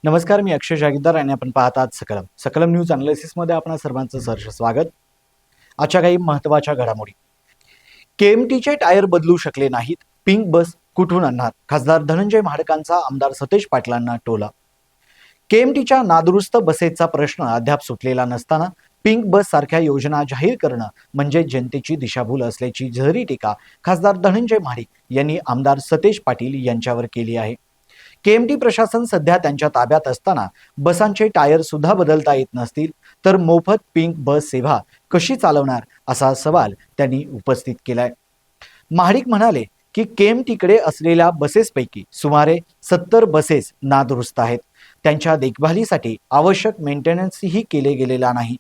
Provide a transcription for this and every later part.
नमस्कार, मी अक्षय जागीरदार आणि आपण पाहत आहात सकलम न्यूज अनालिसिस मध्ये आपणा सर्वांचं सहर्ष स्वागत। आजच्या काही महत्त्वाच्या घडामोडी। केएमटीचे टायर बदलू शकले नाहीत, पिंक बस कुठून आणणार? खासदार धनंजय महाडकांचा आमदार सतेज पाटलांना टोला। केएमटीच्या नादुरुस्त बसेसचा प्रश्न अद्याप सुटलेला नसताना पिंक बस सारख्या योजना जाहीर करणं म्हणजे जनतेची दिशाभूल असल्याची जहरी टीका खासदार धनंजय महाडिक यांनी आमदार सतेज पाटील यांच्यावर केली आहे। केएमटी प्रशासन सध्या त्यांच्या ताब्यात असताना बसांचे टायर सुद्धा बदलता येत नसतील तर मोफत पिंक बस सेवा कशी चालवणार असा सवाल त्यांनी उपस्थित केलाय। महाडिक म्हणाले की केएमटीकडे असलेल्या बसेसपैकी सुमारे 70 बसेस नादुरुस्त आहेत, त्यांच्या देखभालीसाठी आवश्यक मेंटेनन्सही केले गेलेला नाही।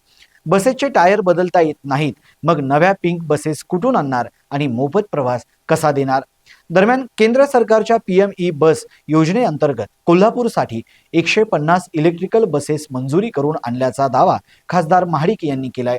बसेसचे टायर बदलता येत नाहीत, मग नव्या पिंक बसेस कुठून आणणार आणि मोफत प्रवास कसा देणार? दरम्यान केंद्र सरकारच्या पीएमई बस योजनेअंतर्गत कोल्हापूरसाठी 150 इलेक्ट्रिकल बसेस मंजुरी करून आणल्याचा दावा खासदार महाडिक यांनी केलाय।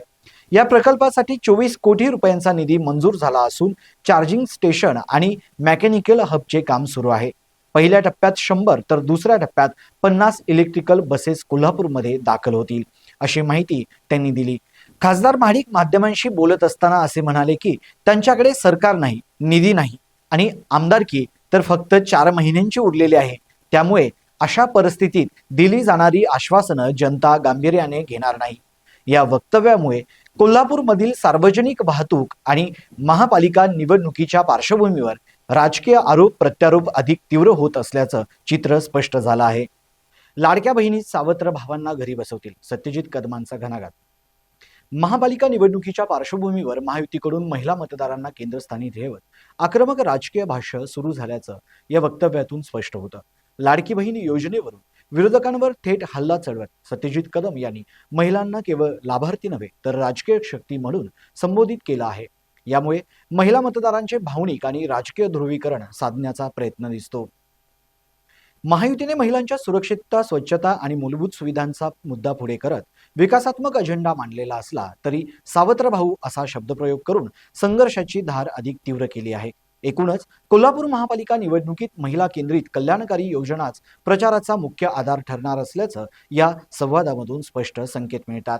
या प्रकल्पासाठी 24 कोटी रुपयांचा निधी मंजूर झाला असून चार्जिंग स्टेशन आणि मेकॅनिकल हबचे काम सुरू आहे। पहिल्या टप्प्यात 100 तर दुसऱ्या टप्प्यात 50 इलेक्ट्रिकल बसेस कोल्हापूरमध्ये दाखल होतील, अशी माहिती त्यांनी दिली। खासदार महाडिक माध्यमांशी बोलत असताना असे म्हणाले की त्यांच्याकडे सरकार नाही, निधी नाही आणि आमदारकी तर फक्त 4 महिन्यांची उरलेली आहे, त्यामुळे अशा परिस्थितीत दिली जाणारी आश्वासनं जनता गांभीर्याने घेणार नाही। या वक्तव्यामुळे कोल्हापूरमधील सार्वजनिक वाहतूक आणि महापालिका निवडणुकीच्या पार्श्वभूमीवर राजकीय आरोप प्रत्यारोप अधिक तीव्र होत असल्याचं चित्र स्पष्ट झालं आहे। लाडक्या बहिणी सावत्र भावांना घरी बसवतील, सत्यजित कदमांचा घणाघात। महापालिका निवडणुकीच्या पार्श्वभूमीवर महायुतीकडून महिला मतदारांना केंद्रस्थानी ठेवत आक्रमक राजकीय भाष्य सुरू झाल्याचं या वक्तव्यातून स्पष्ट होतं। लाडकी बहीण योजनेवरून विरोधकांवर थेट हल्ला चढवत सत्यजित कदम यांनी महिलांना केवळ लाभार्थी नव्हे तर राजकीय शक्ती म्हणून संबोधित केलं आहे। यामुळे महिला मतदारांचे भावनिक आणि राजकीय ध्रुवीकरण साधण्याचा प्रयत्न दिसतो। महायुतीने महिलांच्या सुरक्षितता, स्वच्छता आणि मूलभूत सुविधांचा मुद्दा पुढे करत विकासात्मक अजेंडा मांडलेला असला तरी सावत्र भाऊ असा शब्दप्रयोग करून संघर्षाची धार अधिक तीव्र केली आहे। एकूणच कोल्हापूर महापालिका निवडणुकीत महिला केंद्रित कल्याणकारी योजनाच प्रचाराचा मुख्य आधार ठरणार असल्याचं या संवादामधून स्पष्ट संकेत मिळतात।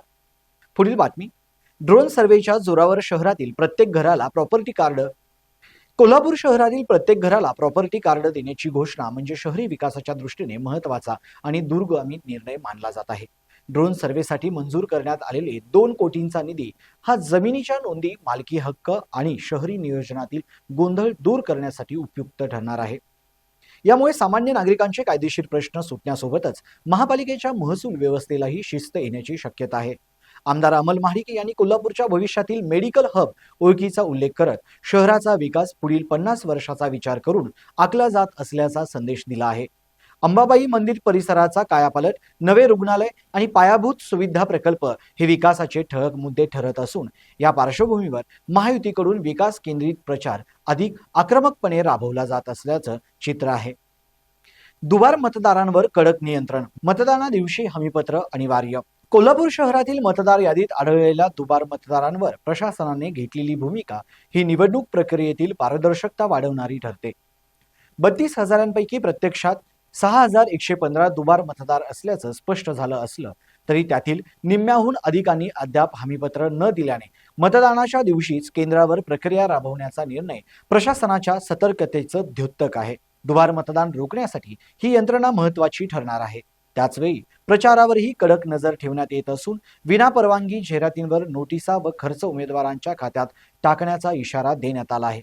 पुढील बातमी। ड्रोन सर्वेच्या जोरावर शहरातील प्रत्येक घराला प्रॉपर्टी कार्ड। कोल्हापूर शहरातील प्रत्येक घराला प्रॉपर्टी कार्ड देण्याची घोषणा म्हणजे शहरी विकासाच्या दृष्टीने महत्त्वाचा आणि दूरगामी निर्णय मानला जात आहे। ड्रोन सर्वेसाठी मंजूर करण्यात आलेले 2 कोटींचा निधी हा जमिनीच्या नोंदी, मालकी हक्क आणि शहरी नियोजनातील गोंधळ दूर करण्यासाठी उपयुक्त ठरणार आहे। यामुळे सामान्य नागरिकांचे कायदेशीर प्रश्न सुटण्यासोबतच महापालिकेच्या महसूल व्यवस्थेलाही शिस्त येण्याची शक्यता आहे। आमदार अमल महाडिक यांनी कोल्हापूरच्या भविष्यातील मेडिकल हब ओळखीचा उल्लेख करत शहराचा विकास पुढील 50 वर्षाचा विचार करून आखला जात असल्याचा संदेश दिला आहे। अंबाबाई मंदिर परिसराचा कायापालट, नवे रुग्णालय आणि पायाभूत सुविधा प्रकल्प हे विकासाचे ठळक मुद्दे ठरत असून या पार्श्वभूमीवर महायुतीकडून विकास केंद्रित प्रचार अधिक आक्रमकपणे राबवला जात असल्याचं चित्र आहे। दुबार मतदारांवर कडक नियंत्रण, मतदाना दिवशी हमीपत्र अनिवार्य। कोल्हापूर शहरातील मतदार यादीत आढळलेल्या दुबार मतदारांवर प्रशासनाने घेतलेली भूमिका ही निवडणूक प्रक्रियेतील पारदर्शकता वाढवणारी ठरते। 32,000 प्रत्यक्षात 6,115 दुबार मतदार असल्याचं स्पष्ट झालं असलं तरी त्यातील निम्म्याहून अधिकांनी अद्याप हमीपत्र न दिल्याने मतदानाच्या दिवशीच केंद्रावर प्रक्रिया राबवण्याचा निर्णय प्रशासनाच्या सतर्कतेचं द्योतक आहे। दुबार मतदान रोखण्यासाठी ही यंत्रणा महत्त्वाची ठरणार आहे। त्याचवेळी प्रचारावरही कडक नजर ठेवण्यात येत असून विनापरवानगी जाहिरातींवर नोटिसा व खर्च उमेदवारांच्या खात्यात टाकण्याचा इशारा देण्यात आला आहे।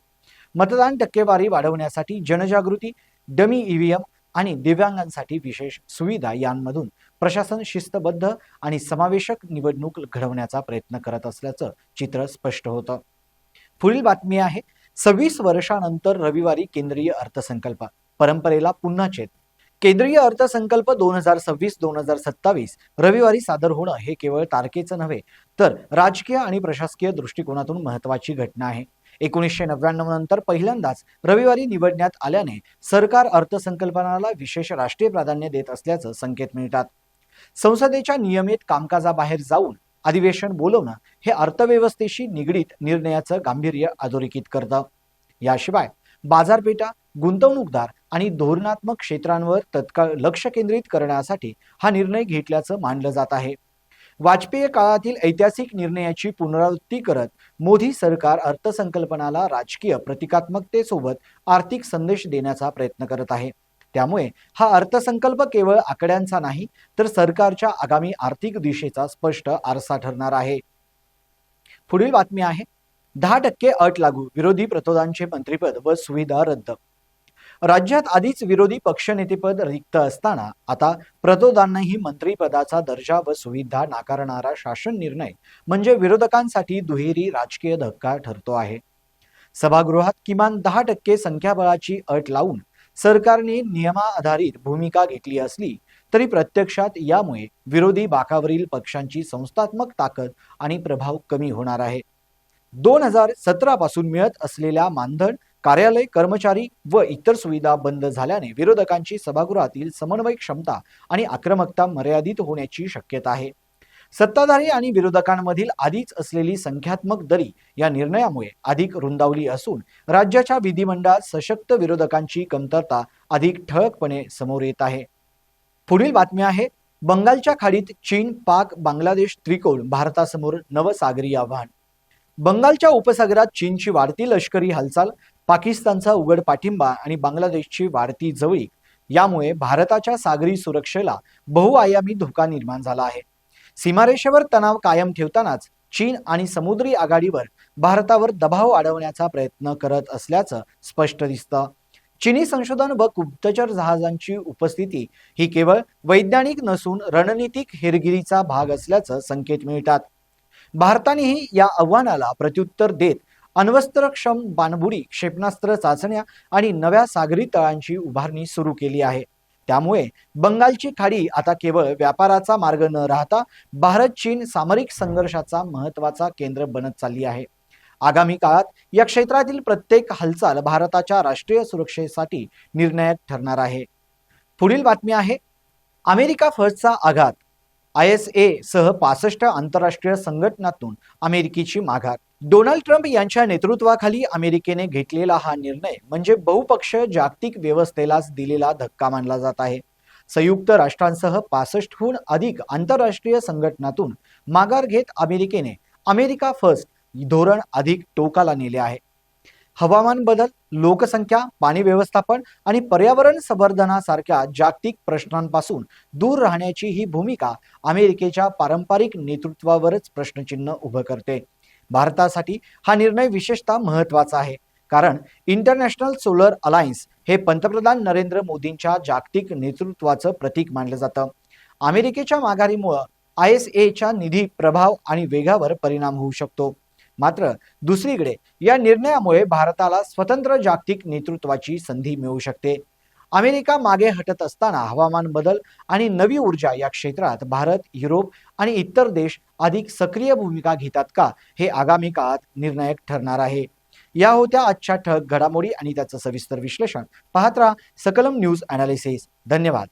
मतदान टक्केवारी वाढवण्यासाठी जनजागृती, डमी ईव्हीएम आणि दिव्यांगांसाठी विशेष सुविधा यांमधून प्रशासन शिस्तबद्ध आणि समावेशक निवडणूक घडवण्याचा प्रयत्न करत असल्याचं चित्र स्पष्ट होतं। पुढील बातमी आहे। 26 वर्षांनंतर रविवारी केंद्रीय अर्थसंकल्प, परंपरेला पुन्हा छेद। केंद्रीय अर्थसंकल्प 2026-2027 रविवारी सादर होणं हे केवळ तारखेचं नव्हे तर राजकीय आणि प्रशासकीय दृष्टिकोनातून महत्त्वाची घटना आहे। 1999 नंतर पहिल्यांदाच रविवारी निवडण्यात आल्याने सरकार अर्थसंकल्पनाला विशेष राष्ट्रीय प्राधान्य देत असल्याचं संकेत मिळतात। संसदेच्या नियमित कामकाजाबाहेर जाऊन अधिवेशन बोलवणं हे अर्थव्यवस्थेशी निगडीत निर्णयाचं गांभीर्य अधोरेखित करतं। याशिवाय बाजारपेठा, गुंतवणूकदार आणि धोरणात्मक क्षेत्रांवर तत्काळ लक्ष केंद्रित करण्यासाठी हा निर्णय घेतल्याचं मानलं जात आहे. वाजपेयी काळातील ऐतिहासिक निर्णयाची पुनरावृत्ती करत मोदी सरकार अर्थसंकल्पनाला राजकीय प्रतिकात्मकतेसोबत आर्थिक संदेश देण्याचा प्रयत्न करत आहे. त्यामुळे हा अर्थसंकल्प केवळ आकड्यांचा नाही, तर सरकारच्या आगामी आर्थिक दिशेचा स्पष्ट आरसा ठरणार आहे. पुढील बातमी आहे, 10% अट लागू, विरोधी प्रतोदांचे मंत्रिपद व सुविधा रद्द. राज्यात आधीच विरोधी पक्षनेतेपद रिक्त असताना आता प्रतोदांनाही मंत्रिपदाचा दर्जा व सुविधा नाकारणारा शासन निर्णय म्हणजे विरोधकांसाठी दुहेरी राजकीय धक्का ठरतो आहे. सभागृहात किमान 10% संख्याबळाची अट लावून सरकारने नियमाधारित भूमिका घेतली असली तरी प्रत्यक्षात यामुळे विरोधी बाकावरील पक्षांची संस्थात्मक ताकद आणि प्रभाव कमी होणार आहे. 2017 पासून मिळत असलेल्या मानधन, कार्यालय कर्मचारी व इतर सुविधा बंद झाल्याने विरोधकांची सभागृहातील समन्वय क्षमता आणि आक्रमकता मर्यादित होण्याची शक्यता आहे. सत्ताधारी आणि विरोधकांमधील आधीच असलेली संख्यात्मक दरी या निर्णयामुळे अधिक रुंदावली असून राज्याच्या विधिमंडळात सशक्त विरोधकांची कमतरता अधिक ठळकपणे समोर येत आहे. पुढील बातमी आहे, बंगालच्या खाडीत चीन, पाक, बांगलादेश त्रिकोण भारतासमोर नवसागरी आव्हान. बंगालच्या उपसागरात चीनची वाढती लष्करी हालचाल, पाकिस्तानचा उघड पाठिंबा आणि बांगलादेशची वाढती जवळीक यामुळे भारताच्या सागरी सुरक्षेला बहुआयामी धोका निर्माण झाला आहे. सीमारेषेवर तणाव कायम ठेवतानाच चीन आणि समुद्री आघाडीवर भारतावर दबाव वाढवण्याचा प्रयत्न करत असल्याचं स्पष्ट दिसतं. चीनी संशोधन व गुप्तचर जहाजांची उपस्थिती ही केवळ वैज्ञानिक नसून रणनीतिक हेरगिरीचा भाग असल्याचं संकेत मिळतात. भारतानेही या आव्हानाला प्रत्युत्तर देत अण्वस्त्रक्षम पाणबुडी, क्षेपणास्त्र चाचण्या आणि नव्या सागरी तळांची उभारणी सुरू केली आहे. त्यामुळे बंगालची खाडी आता केवळ व्यापाराचा मार्ग न राहता भारत चीन सामरिक संघर्षाचा महत्त्वाचा केंद्र बनत चालली आहे. आगामी काळात या क्षेत्रातील प्रत्येक हालचाल भारताच्या राष्ट्रीय सुरक्षेसाठी निर्णायक ठरणार आहे. पुढील बातमी आहे, अमेरिका फर्स्टचा आघात, ISA सह 65 आंतरराष्ट्रीय संघटनांतून अमेरिकेची माघार. डोनाल्ड ट्रम्प यांच्या नेतृत्वाखाली अमेरिकेने घेतलेला हा निर्णय म्हणजे बहुपक्षीय जागतिक व्यवस्थेलाच दिलेला धक्का मानला जात आहे. संयुक्त राष्ट्रांसह 65हून अधिक आंतरराष्ट्रीय संघटनांतून माघार घेत अमेरिकेने अमेरिका फर्स्ट धोरण अधिक टोकाला नेले आहे. हवामान बदल, लोकसंख्या, पाणी व्यवस्थापन आणि पर्यावरण संवर्धनासारख्या जागतिक प्रश्नांपासून दूर राहण्याची ही भूमिका अमेरिकेच्या पारंपरिक नेतृत्वावरच प्रश्नचिन्ह उभं करते. भारतासाठी हा निर्णय विशेषतः महत्त्वाचा आहे, कारण इंटरनॅशनल सोलर अलायन्स हे पंतप्रधान नरेंद्र मोदींच्या जागतिक नेतृत्वाचं प्रतीक मानलं जातं. अमेरिकेच्या माघारीमुळे ISAच्या निधी, प्रभाव आणि वेगावर परिणाम होऊ शकतो. मात्र दुसरीकडे या निर्णयामुळे भारताला स्वतंत्र जागतिक नेतृत्वाची संधी मिळू शकते. अमेरिका मागे हटत असताना हवामान बदल आणि नवी ऊर्जा या क्षेत्रात भारत, युरोप आणि इतर देश अधिक सक्रिय भूमिका घेतात का, हे आगामी काळात निर्णायक ठरणार आहे. या होत्या आजच्या ठळक घडामोडी आणि त्याचं सविस्तर विश्लेषण. पाहत राहा सकलम न्यूज अनालिसिस. धन्यवाद.